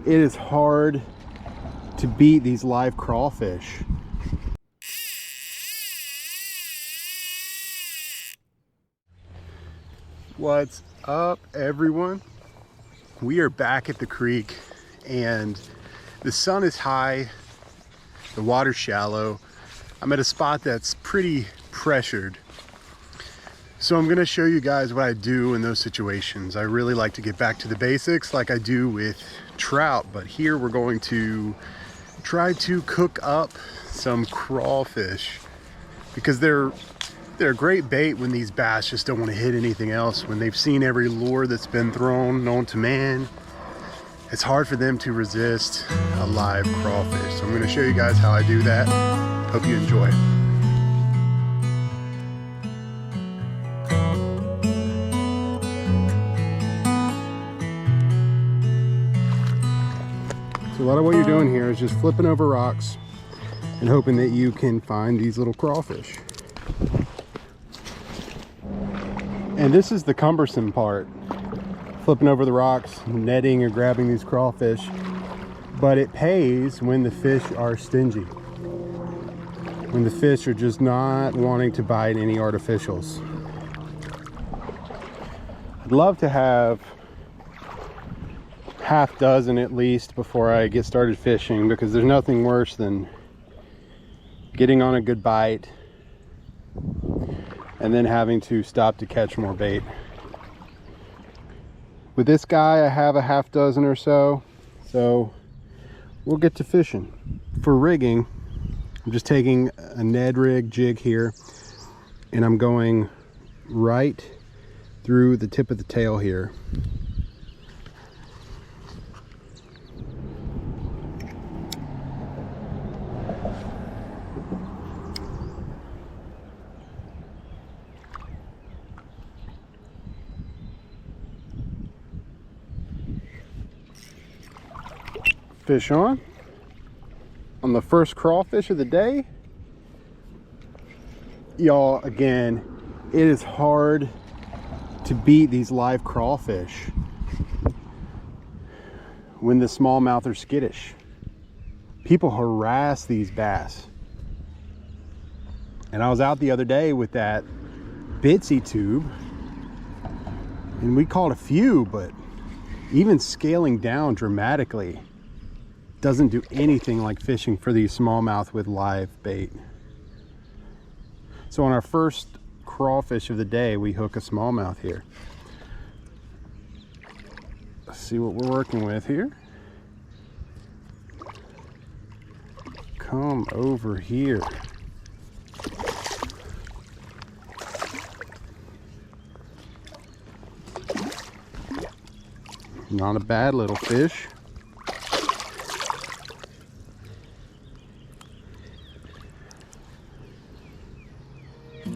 it is hard to beat these live crawfish. What's up, everyone? We are back at the creek and the sun is high, the water's shallow. I'm at a spot that's pretty pressured. So I'm gonna show you guys what I do in those situations. I really like to get back to the basics like I do with trout, but here we're going to try to cook up some crawfish because they're a great bait when these bass just don't want to hit anything else. When they've seen every lure that's been thrown known to man, it's hard for them to resist a live crawfish. So I'm going to show you guys how I do that. Hope you enjoy. So a lot of what you're doing here is just flipping over rocks and hoping that you can find these little crawfish. And this is the cumbersome part, flipping over the rocks, netting or grabbing these crawfish, but it pays when the fish are stingy, when the fish are just not wanting to bite any artificials. I'd love to have half dozen at least before I get started fishing, because there's nothing worse than getting on a good bite and then having to stop to catch more bait. With this guy, I have a half dozen or so, so we'll get to fishing. For rigging, I'm just taking a Ned rig jig here, and I'm going right through the tip of the tail here. Fish on the first crawfish of the day. Y'all, again, it is hard to beat these live crawfish when the smallmouth are skittish. People harass these bass, and I was out the other day with that bitsy tube and we caught a few, but even scaling down dramatically doesn't do anything like fishing for these smallmouth with live bait. So on our first crawfish of the day, we hook a smallmouth here. Let's see what we're working with here. Come over here. Not a bad little fish.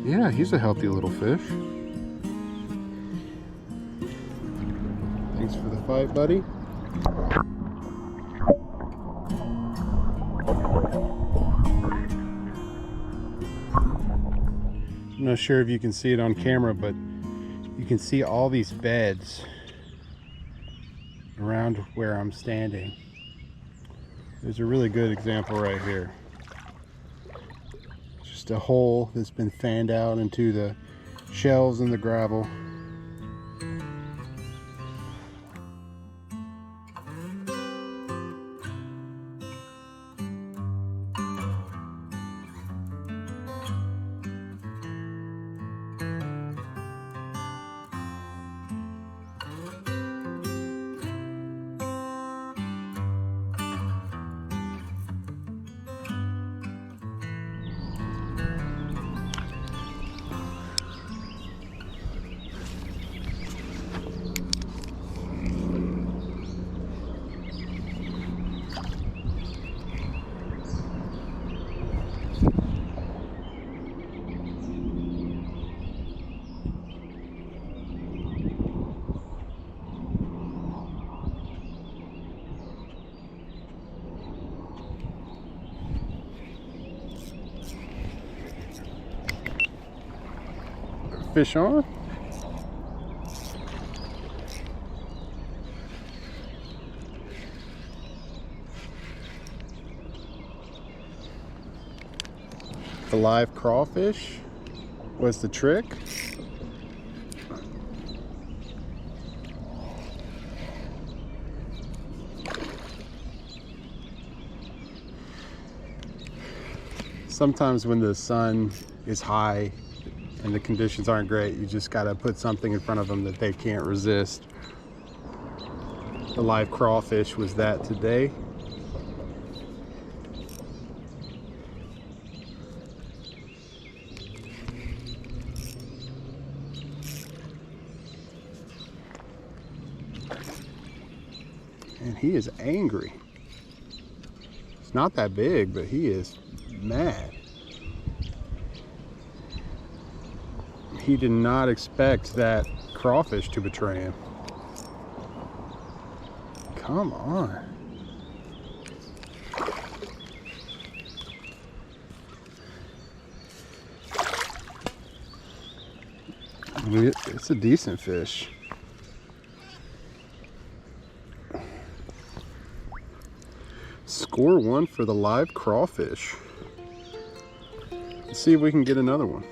Yeah, he's a healthy little fish. Thanks for the fight, buddy. I'm not sure if you can see it on camera, but you can see all these beds around where I'm standing. There's a really good example right here. Just a hole that's been fanned out into the shells and the gravel. Fish on. The live crawfish was the trick. Sometimes when the sun is high and the conditions aren't great, you just gotta put something in front of them that they can't resist. The live crawfish was that today. And he is angry. It's not that big, but he is mad. He did not expect that crawfish to betray him. Come on. I mean, it's a decent fish. Score 1 for the live crawfish. Let's see if we can get another one.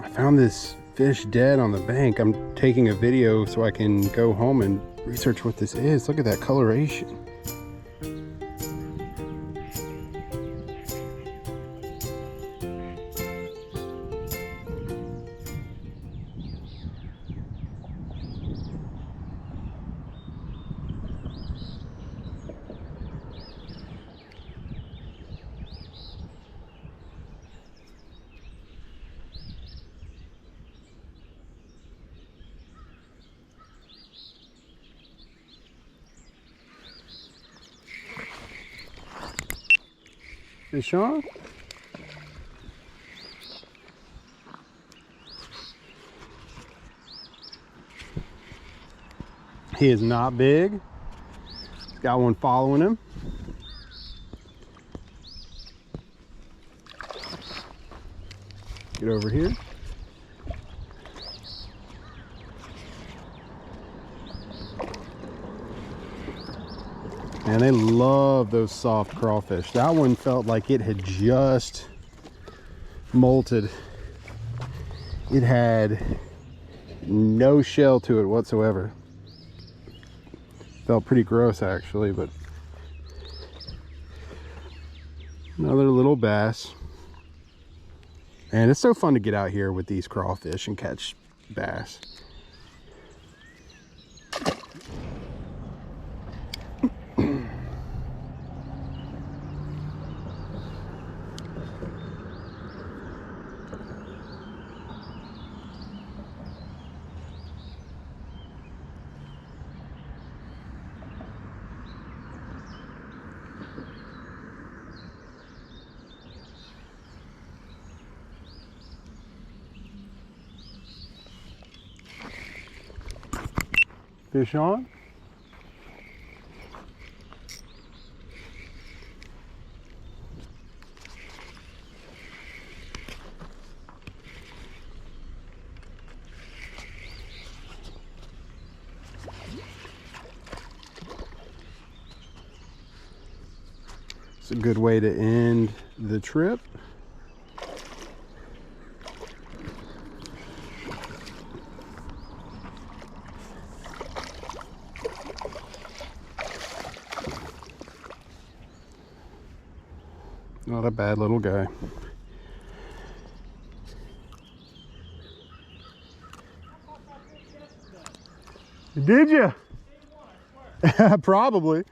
I found this fish dead on the bank. I'm taking a video so I can go home and research what this is. Look at that coloration. Fish on? He is not big. He's got one following him. Get over here. And they love those soft crawfish. That one felt like it had just molted. It had no shell to it whatsoever. Felt pretty gross actually, but another little bass. And it's so fun to get out here with these crawfish and catch bass. Fish on. It's a good way to end the trip. Not a bad little guy. Did you? Probably.